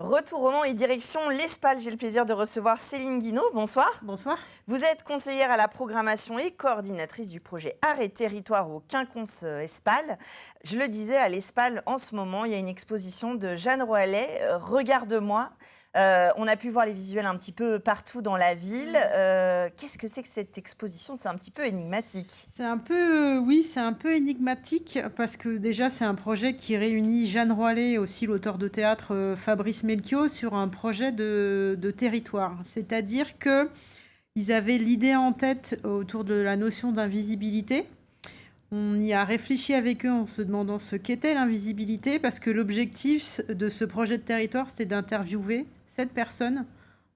Retour roman et direction l'Espal. J'ai le plaisir de recevoir Céline Guinaud. Bonsoir. Bonsoir. Vous êtes conseillère à la programmation et coordinatrice du projet Art et Territoire au Quinconce Espal. Je le disais, à l'Espal, en ce moment, il y a une exposition de Jeanne Roallet, Regarde-moi. On a pu voir les visuels un petit peu partout dans la ville. Qu'est-ce que c'est que cette exposition? C'est un petit peu énigmatique. C'est un peu énigmatique parce que déjà c'est un projet qui réunit Jeanne Roallet et aussi l'auteur de théâtre Fabrice Melchior sur un projet de territoire. C'est-à-dire qu'ils avaient l'idée en tête autour de la notion d'invisibilité. On y a réfléchi avec eux en se demandant ce qu'était l'invisibilité parce que l'objectif de ce projet de territoire, c'était d'interviewer 7 personnes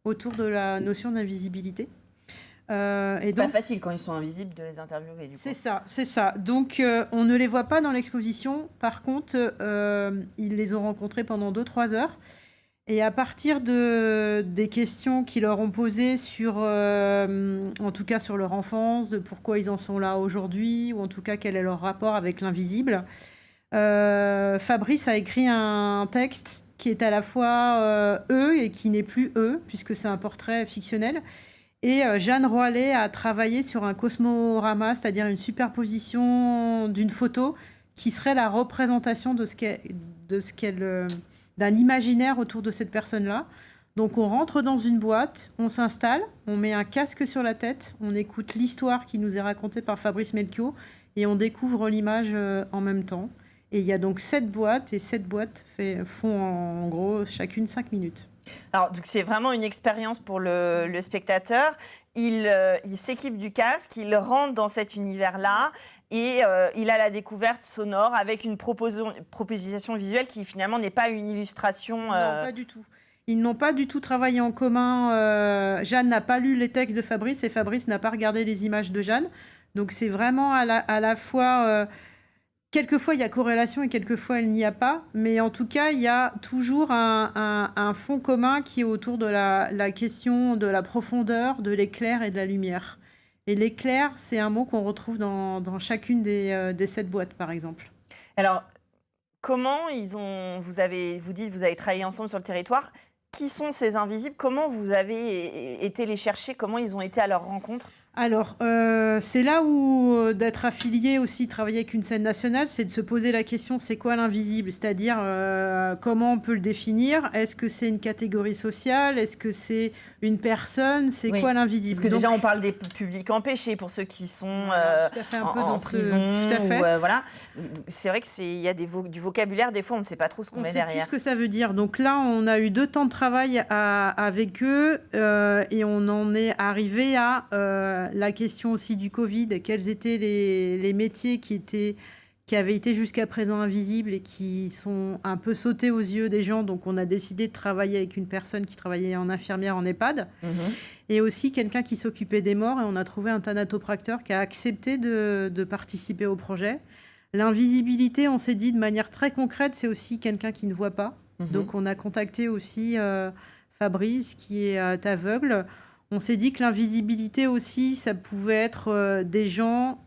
autour de la notion d'invisibilité. C'est pas facile quand ils sont invisibles de les interviewer. C'est ça. Donc, on ne les voit pas dans l'exposition. Par contre, ils les ont rencontrés pendant 2-3 heures. Et à partir des questions qu'ils leur ont posées en tout cas sur leur enfance, de pourquoi ils en sont là aujourd'hui, ou en tout cas quel est leur rapport avec l'invisible, Fabrice a écrit un texte qui est à la fois eux et qui n'est plus eux, puisque c'est un portrait fictionnel. Et Jeanne Roallet a travaillé sur un cosmorama, c'est-à-dire une superposition d'une photo qui serait la représentation d'un imaginaire autour de cette personne-là. Donc on rentre dans une boîte, on s'installe, on met un casque sur la tête, on écoute l'histoire qui nous est racontée par Fabrice Melchior et on découvre l'image en même temps. Et il y a donc 7 boîtes et 7 boîtes font en gros chacune 5 minutes. Alors, donc c'est vraiment une expérience pour le spectateur. Il s'équipe du casque, il rentre dans cet univers-là et il a la découverte sonore avec une proposition visuelle qui finalement n'est pas une illustration. Non, pas du tout. Ils n'ont pas du tout travaillé en commun. Jeanne n'a pas lu les textes de Fabrice et Fabrice n'a pas regardé les images de Jeanne. Donc c'est vraiment à la fois... quelquefois, il y a corrélation et quelquefois, il n'y a pas. Mais en tout cas, il y a toujours un fond commun qui est autour de la question de la profondeur, de l'éclair et de la lumière. Et l'éclair, c'est un mot qu'on retrouve dans chacune des 7 boîtes, par exemple. Alors, comment vous avez travaillé ensemble sur le territoire. Qui sont ces invisibles? Comment vous avez été les chercher? Comment ils ont été à leur rencontre? Alors, c'est là où d'être affilié aussi, travailler avec une scène nationale, c'est de se poser la question, c'est quoi l'invisible? C'est-à-dire, comment on peut le définir? Est-ce que c'est une catégorie sociale? Est-ce que c'est une personne? C'est quoi l'invisible? Parce que déjà, on parle des publics empêchés, pour ceux qui sont tout à fait, un peu en prison. Tout à fait. Voilà. C'est vrai qu'il y a du vocabulaire, des fois, on ne sait pas trop ce qu'on met derrière. On ne sait plus ce que ça veut dire. Donc là, on a eu 2 temps de travail avec eux et on en est arrivé à... la question aussi du Covid, quels étaient les métiers qui avaient été jusqu'à présent invisibles et qui sont un peu sautés aux yeux des gens. Donc, on a décidé de travailler avec une personne qui travaillait en infirmière en EHPAD et aussi quelqu'un qui s'occupait des morts. Et on a trouvé un thanatopracteur qui a accepté de participer au projet. L'invisibilité, on s'est dit de manière très concrète, c'est aussi quelqu'un qui ne voit pas. Donc, on a contacté aussi Fabrice, qui est aveugle. On s'est dit que l'invisibilité aussi, ça pouvait être des gens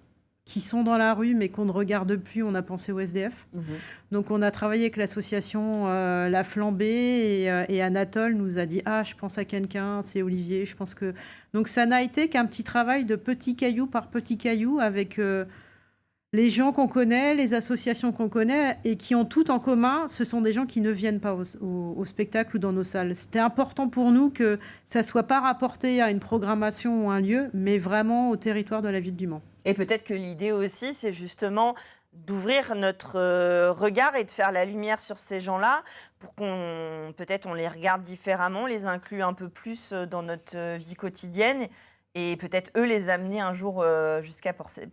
qui sont dans la rue mais qu'on ne regarde plus. On a pensé au SDF. Donc on a travaillé avec l'association La Flambée et Anatole nous a dit « Ah, je pense à quelqu'un, c'est Olivier. » Je pense que... Donc ça n'a été qu'un petit travail de petit caillou par petit caillou avec... les gens qu'on connaît, les associations qu'on connaît et qui ont tout en commun, ce sont des gens qui ne viennent pas au spectacle ou dans nos salles. C'était important pour nous que ça ne soit pas rapporté à une programmation ou un lieu, mais vraiment au territoire de la ville du Mans. Et peut-être que l'idée aussi, c'est justement d'ouvrir notre regard et de faire la lumière sur ces gens-là pour peut-être on les regarde différemment, les inclut un peu plus dans notre vie quotidienne et peut-être eux les amener un jour jusqu'à pousser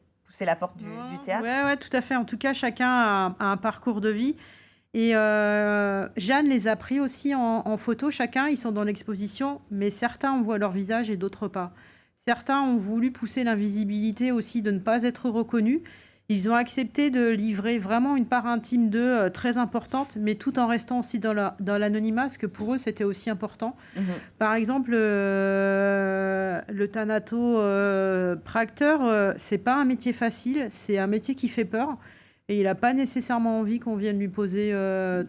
la porte du théâtre. Oui, tout à fait. En tout cas, chacun a un parcours de vie. Et Jeanne les a pris aussi en photo. Chacun, ils sont dans l'exposition, mais certains, on voit leur visage et d'autres pas. Certains ont voulu pousser l'invisibilité aussi de ne pas être reconnus. Ils ont accepté de livrer vraiment une part intime d'eux très importante, mais tout en restant aussi dans l'anonymat, parce que pour eux, c'était aussi important. Par exemple, le thanatopracteur, c'est pas un métier facile, c'est un métier qui fait peur. et il n'a pas nécessairement envie qu'on vienne lui poser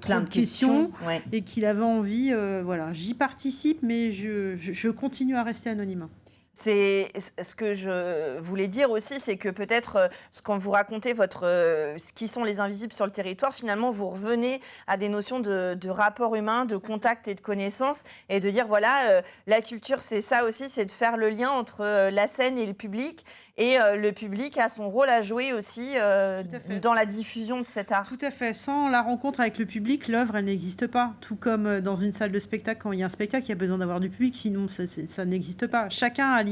trop Plein de de questions, questions. Ouais. et qu'il avait envie, voilà, j'y participe, mais je continue à rester anonyme. C'est ce que je voulais dire aussi, c'est que peut-être ce quand vous racontez ce qui sont les invisibles sur le territoire, finalement, vous revenez à des notions de rapport humain, de contact et de connaissance, et de dire voilà, la culture, c'est ça aussi, c'est de faire le lien entre la scène et le public, et le public a son rôle à jouer aussi Tout à fait. dans la diffusion de cet art. Tout à fait. Sans la rencontre avec le public, l'œuvre, elle n'existe pas. Tout comme dans une salle de spectacle, quand il y a un spectacle, il y a besoin d'avoir du public, sinon ça n'existe pas. Chacun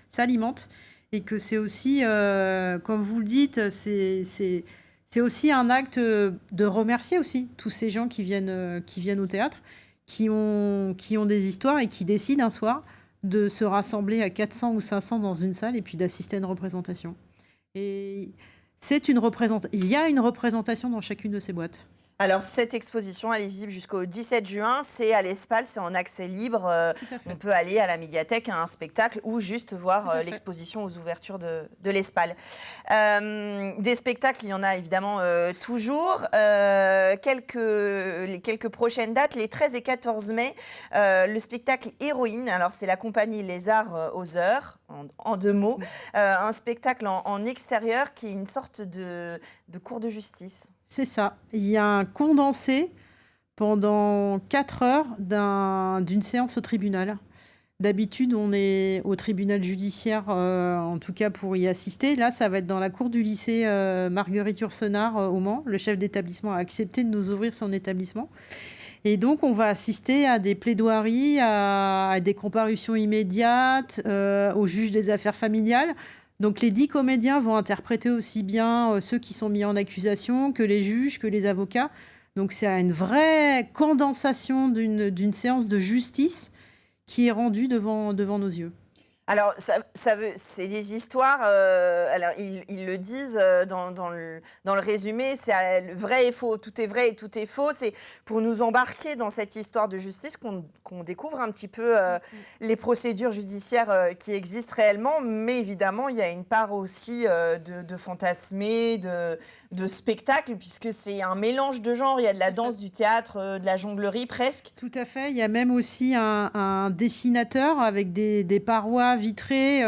s'alimente, et que c'est aussi, comme vous le dites, c'est aussi un acte de remercier aussi tous ces gens qui viennent au théâtre, qui ont des histoires et qui décident un soir de se rassembler à 400 ou 500 dans une salle et puis d'assister à une représentation. Et il y a une représentation dans chacune de ces boîtes. Alors, cette exposition, elle est visible jusqu'au 17 juin. C'est à l'Espal, c'est en accès libre. Tout à fait. On peut aller à la médiathèque, à un spectacle ou juste Tout à voir fait. l'exposition aux ouvertures de l'Espal. Des spectacles, il y en a évidemment toujours. Les quelques prochaines dates, les 13 et 14 mai, le spectacle Héroïne. Alors, c'est la compagnie Les Arts aux Heures, en deux mots. Un spectacle en extérieur qui est une sorte de cours de justice. C'est ça. Il y a un condensé pendant 4 heures d'une séance au tribunal. D'habitude, on est au tribunal judiciaire, en tout cas pour y assister. Là, ça va être dans la cour du lycée Marguerite Yourcenar au Mans. Le chef d'établissement a accepté de nous ouvrir son établissement. Et donc, on va assister à des plaidoiries, à des comparutions immédiates, au juge des affaires familiales. Donc les 10 comédiens vont interpréter aussi bien ceux qui sont mis en accusation que les juges, que les avocats. Donc c'est une vraie condensation d'une séance de justice qui est rendue devant nos yeux. Alors, c'est des histoires, alors ils le disent dans le résumé, c'est vrai et faux, tout est vrai et tout est faux. C'est pour nous embarquer dans cette histoire de justice qu'on découvre un petit peu les procédures judiciaires qui existent réellement, mais évidemment, il y a une part aussi de fantasmer, de spectacle, puisque c'est un mélange de genres. Il y a de la danse, du théâtre, de la jonglerie presque. Tout à fait. Il y a même aussi un dessinateur avec des parois vitrées.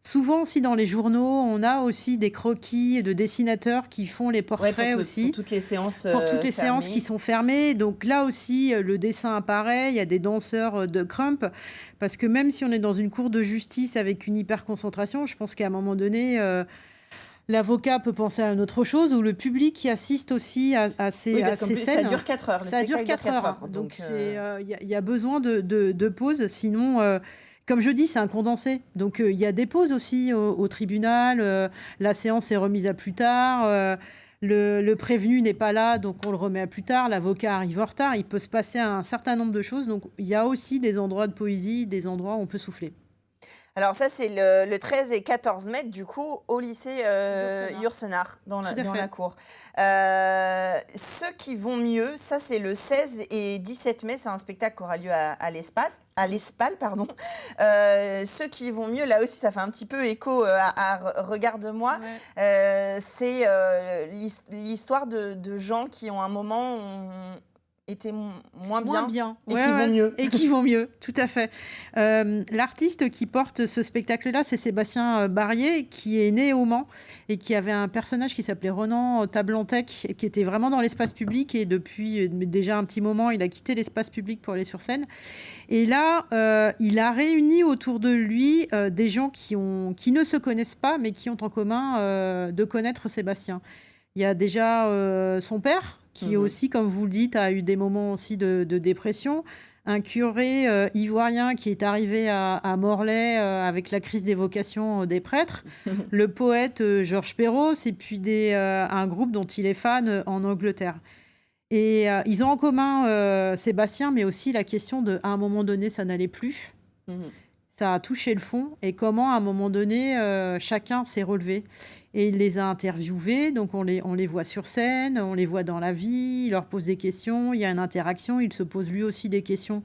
Souvent aussi dans les journaux, on a aussi des croquis de dessinateurs qui font les portraits aussi. Pour toutes les séances Pour toutes les fermées. séances qui sont fermées. Donc là aussi, le dessin apparaît. Il y a des danseurs de crump. Parce que même si on est dans une cour de justice avec une hyperconcentration, je pense qu'à un moment donné, l'avocat peut penser à une autre chose, ou le public qui assiste aussi à ces plus, scènes. Ça dure 4 heures. Ça dure 4 heures. Donc il y a besoin de pause. Sinon, comme je dis, c'est un condensé. Donc il y a des pauses aussi au tribunal. La séance est remise à plus tard. Le prévenu n'est pas là, donc on le remet à plus tard. L'avocat arrive en retard. Il peut se passer un certain nombre de choses. Donc il y a aussi des endroits de poésie, des endroits où on peut souffler. Alors ça, c'est le 13 et 14 mai, du coup, au lycée Yourcenar, dans la cour. Ceux qui vont mieux, ça c'est le 16 et 17 mai, c'est un spectacle qui aura lieu à l'Espal, pardon. Ceux qui vont mieux, là aussi, ça fait un petit peu écho à Regarde-moi. Ouais. C'est l'histoire de gens qui ont un moment... étaient moins bien. Et qui vont mieux. Et qui vont mieux, tout à fait. L'artiste qui porte ce spectacle-là, c'est Sébastien Barrier, qui est né au Mans et qui avait un personnage qui s'appelait Renan Tablantec, qui était vraiment dans l'espace public, et depuis déjà un petit moment, il a quitté l'espace public pour aller sur scène. Et là, il a réuni autour de lui des gens qui ne se connaissent pas, mais qui ont en commun de connaître Sébastien. Il y a déjà son père, qui aussi, comme vous le dites, a eu des moments aussi de dépression. Un curé ivoirien qui est arrivé à Morlaix avec la crise des vocations des prêtres. Le poète Georges Perros, et puis un groupe dont il est fan en Angleterre. Et ils ont en commun Sébastien, mais aussi la question de, à un moment donné, ça n'allait plus. Ça a touché le fond. Et comment, à un moment donné, chacun s'est relevé. Et il les a interviewés, donc on les voit sur scène, on les voit dans la vie, il leur pose des questions, il y a une interaction, il se pose lui aussi des questions.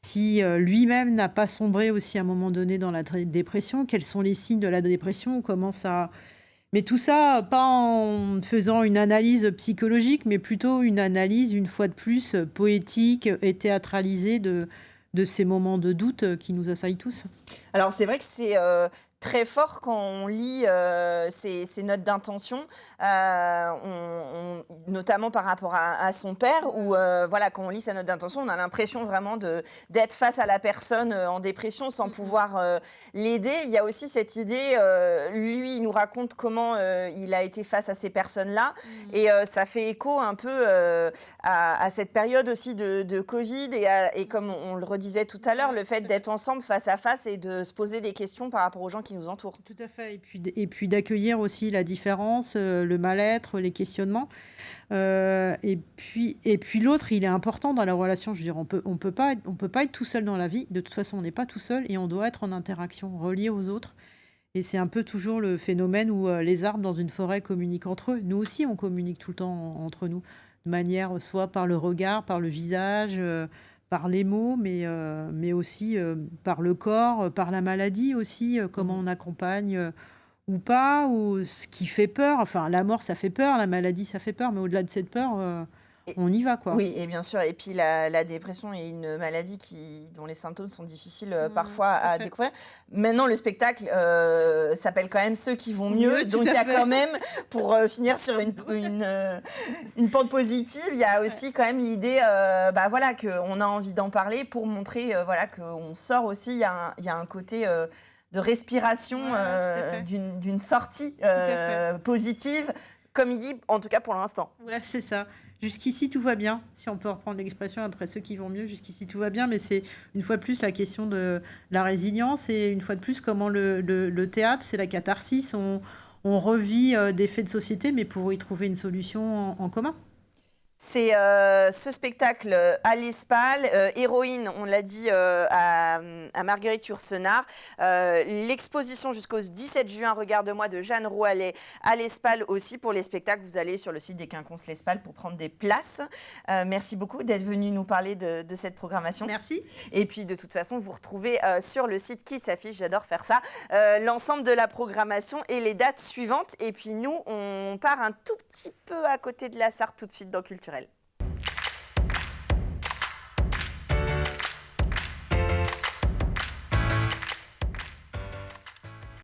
Si lui-même n'a pas sombré aussi à un moment donné dans la dépression, quels sont les signes de la dépression, on commence à Mais tout ça, pas en faisant une analyse psychologique, mais plutôt une analyse, une fois de plus, poétique et théâtralisée de ces moments de doute qui nous assaillent tous. Alors c'est vrai que c'est très fort quand on lit ces notes d'intention, notamment par rapport à son père, où voilà, quand on lit sa note d'intention, on a l'impression vraiment d'être face à la personne en dépression sans pouvoir l'aider. Il y a aussi cette idée, lui, il nous raconte comment il a été face à ces personnes-là, et ça fait écho un peu à cette période aussi de Covid, et comme on le redisait tout à l'heure, le fait d'être ensemble face à face et de se poser des questions par rapport aux gens qui nous entourent. Tout à fait. Et puis d'accueillir aussi la différence, le mal-être, les questionnements. Et puis l'autre, il est important dans la relation. Je veux dire, on peut pas être tout seul dans la vie. De toute façon, on n'est pas tout seul et on doit être en interaction, relié aux autres. Et c'est un peu toujours le phénomène où les arbres dans une forêt communiquent entre eux. Nous aussi, on communique tout le temps entre nous, de manière soit par le regard, par le visage, par les mots, mais aussi par le corps, par la maladie aussi, comment on accompagne ou pas, ou ce qui fait peur. Enfin, la mort, ça fait peur, la maladie, ça fait peur, mais au-delà de cette peur, Et- on y va, quoi. Oui, et bien sûr. Et puis la dépression est une maladie dont les symptômes sont difficiles parfois Tout à à fait. découvrir. Maintenant, le spectacle s'appelle quand même Ceux qui vont mieux. Mieux, tout Donc il y à a fait. quand même, pour finir sur une pente positive, il y a aussi quand même l'idée voilà, qu'on a envie d'en parler pour montrer voilà, qu'on sort aussi. Il y a un côté de respiration, Voilà, tout à fait. d'une sortie à fait. positive, comme il dit, en tout cas pour l'instant. Ouais, c'est ça. Jusqu'ici, tout va bien. Si on peut reprendre l'expression après ceux qui vont mieux, jusqu'ici, tout va bien. Mais c'est une fois de plus la question de la résilience et une fois de plus comment le théâtre, c'est la catharsis. On revit des faits de société, mais pour y trouver une solution en commun. C'est ce spectacle à l'Espal, Héroïne, on l'a dit, à Marguerite Yourcenar. L'exposition jusqu'au 17 juin, Regarde-moi, de Jeanne Roualet à l'Espal aussi. Pour les spectacles, vous allez sur le site des Quinconces l'Espal pour prendre des places. Merci beaucoup d'être venu nous parler de cette programmation. Merci. Et puis de toute façon, vous retrouvez sur le site qui s'affiche, j'adore faire ça, l'ensemble de la programmation et les dates suivantes. Et puis nous, on part un tout petit peu à côté de la Sarthe tout de suite dans Culturel.